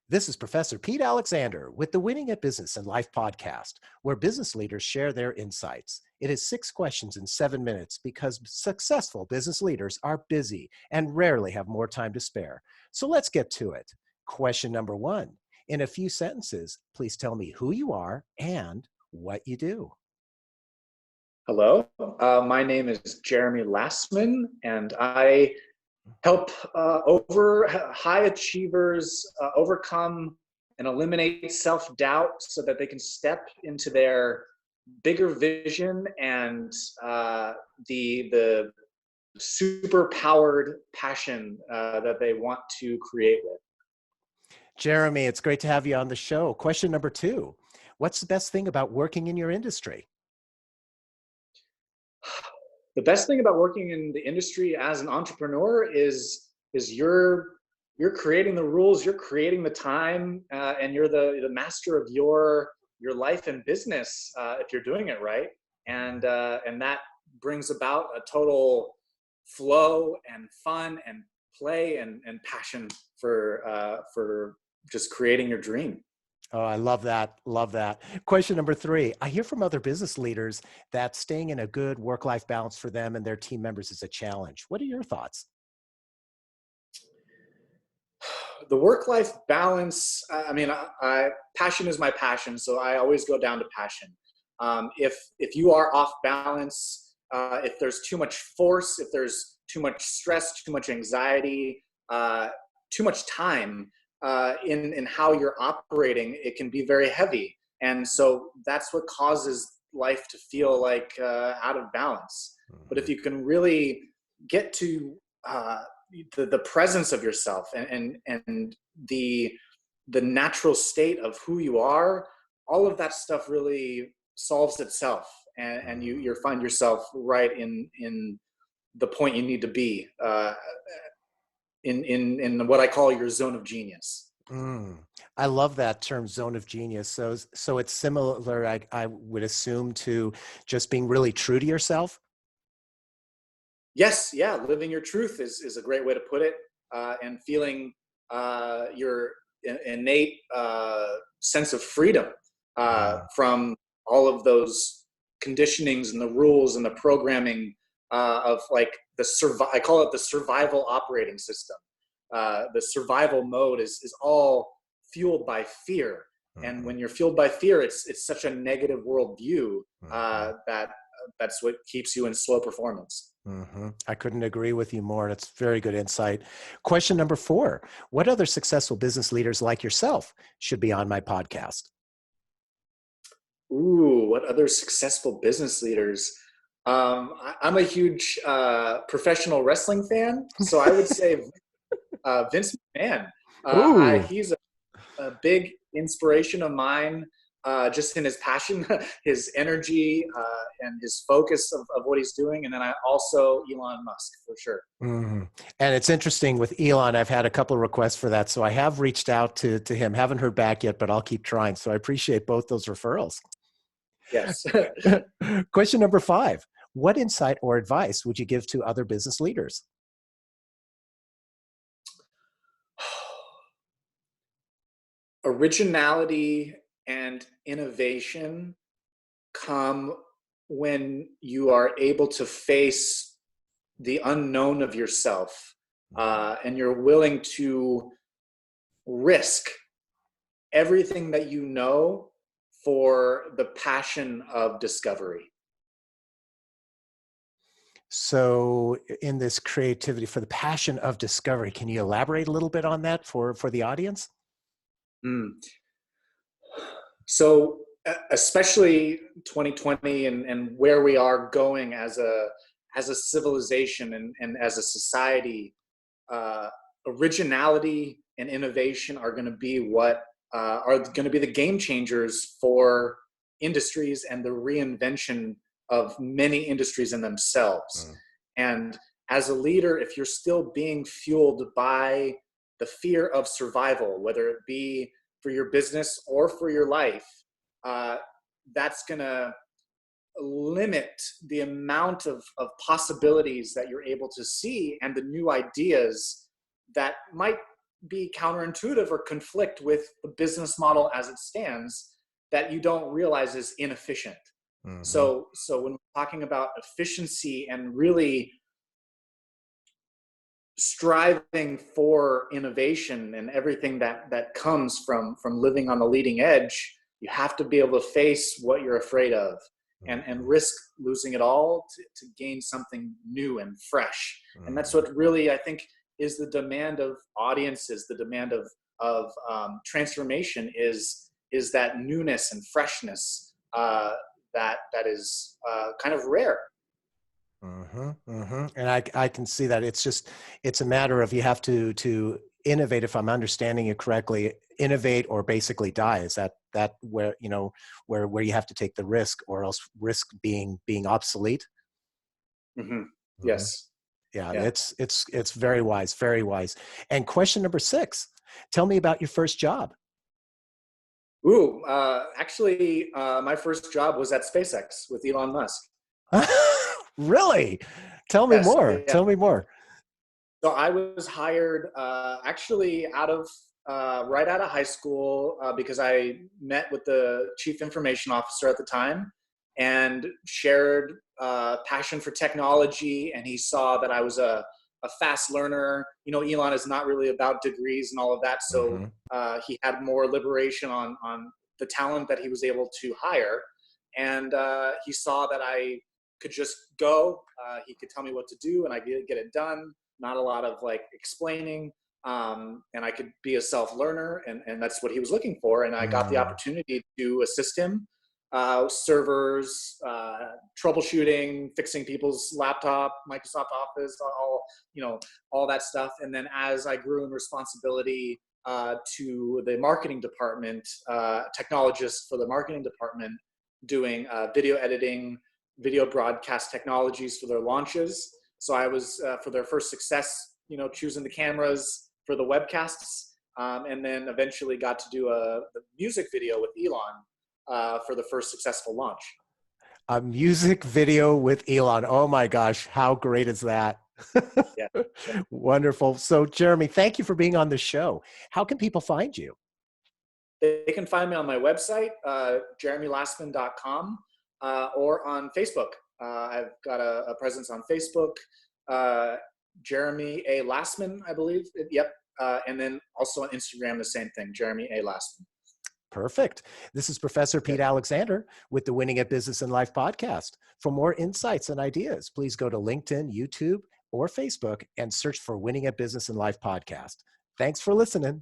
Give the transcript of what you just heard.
This is Professor Pete Alexander with the Winning at Business and Life podcast, where business leaders share their insights. It is 6 questions in 7 minutes because successful business leaders are busy and rarely have more time to spare. So let's get to it. Question number one. In a few sentences, please tell me who you are and what you do. Hello, my name is Jeremy Lasman, and I help high achievers overcome and eliminate self-doubt so that they can step into their bigger vision and the super powered passion that they want to create with. Jeremy, it's great to have you on the show. Question number two. What's the best thing about working in your industry? The best thing about working in the industry as an entrepreneur is you're creating the rules, you're creating the time, and you're the master of your life and business if you're doing it right, and that brings about a total flow and fun and play and passion for just creating your dream. Oh, I love that. Love that. Question number three. I hear from other business leaders that staying in a good work-life balance for them and their team members is a challenge. What are your thoughts? The work-life balance, passion is my passion, so I always go down to passion. If you are off balance, if there's too much force, if there's too much stress, too much anxiety, too much time in how you're operating, it can be very heavy. And so that's what causes life to feel like out of balance. But if you can really get to the presence of yourself and the natural state of who you are, all of that stuff really solves itself, and you find yourself right in the point you need to be in what I call your zone of genius. I love that term, zone of genius. So it's similar, I would assume, to just being really true to yourself. Yes, yeah, living your truth is a great way to put it, and feeling your innate sense of freedom from all of those conditionings and the rules and the programming of like I call it the survival operating system. The survival mode is all fueled by fear, and when you're fueled by fear, it's such a negative worldview that's what keeps you in slow performance. I couldn't agree with you more. That's very good insight. Question number four. What other successful business leaders like yourself should be on my podcast? Ooh, what other successful business leaders? I'm a huge professional wrestling fan, so I would say Vince McMahon. He's a big inspiration of mine, just in his passion, his energy, and his focus of what he's doing. And then I also Elon Musk, for sure. And it's interesting with Elon, I've had a couple of requests for that. So I have reached out to him, haven't heard back yet, but I'll keep trying. So I appreciate both those referrals. Yes. Question number five. What insight or advice would you give to other business leaders? Originality and innovation come when you are able to face the unknown of yourself, and you're willing to risk everything that you know for the passion of discovery. So in this creativity, for the passion of discovery, can you elaborate a little bit on that for the audience? So especially 2020 and where we are going as a civilization and as a society, originality and innovation are going to be what are going to be the game changers for industries and the reinvention of many industries in themselves. And as a leader, if you're still being fueled by the fear of survival, whether it be for your business or for your life, that's going to limit the amount of possibilities that you're able to see and the new ideas that might be counterintuitive or conflict with the business model as it stands that you don't realize is inefficient. Mm-hmm. So when we're talking about efficiency and really striving for innovation and everything that comes from living on the leading edge, you have to be able to face what you're afraid of and Mm-hmm. risk losing it all to gain something new and fresh. And that's Mm-hmm. what really, I think, is the demand of audiences, the demand of transformation is that newness and freshness that is kind of rare. Mm-hmm, mm-hmm. And I can see that it's a matter of you have to innovate, if I'm understanding it correctly, innovate or basically die. Is that where, where you have to take the risk or else risk being obsolete? Hmm. Hmm. Yes. Yeah, Yeah. it's very wise, very wise. And question number 6, tell me about your first job. Ooh, actually, my first job was at SpaceX with Elon Musk. Really? Tell me Yes, more. yeah. Tell me more. So I was hired actually right out of high school because I met with the chief information officer at the time and shared passion for technology. And he saw that I was a fast learner. Elon is not really about degrees and all of that. So Mm-hmm. he had more liberation on the talent that he was able to hire. And he saw that I could just go. He could tell me what to do and I could get it done, not a lot of like explaining, and I could be a self-learner, and that's what he was looking for. And I got the Mm. opportunity to assist him, servers, troubleshooting, fixing people's laptop, Microsoft Office, all that stuff. And then as I grew in responsibility to the marketing department, technologist for the marketing department, doing video editing, video broadcast technologies for their launches. So I was for their first success, choosing the cameras for the webcasts, and then eventually got to do a music video with Elon for the first successful launch. A music video with Elon. Oh my gosh, how great is that? Yeah, Wonderful. So, Jeremy, thank you for being on the show. How can people find you? they can find me on my website, jeremylasman.com, or on Facebook. I've got a presence on Facebook, uh, Jeremy A. Lasman, I believe. Yep. And then also on Instagram, the same thing, Jeremy A. Lasman. Perfect. This is Professor Yeah. Pete Alexander with the Winning at Business and Life podcast. For more insights and ideas, please go to LinkedIn, YouTube, or Facebook and search for Winning at Business and Life podcast. Thanks for listening.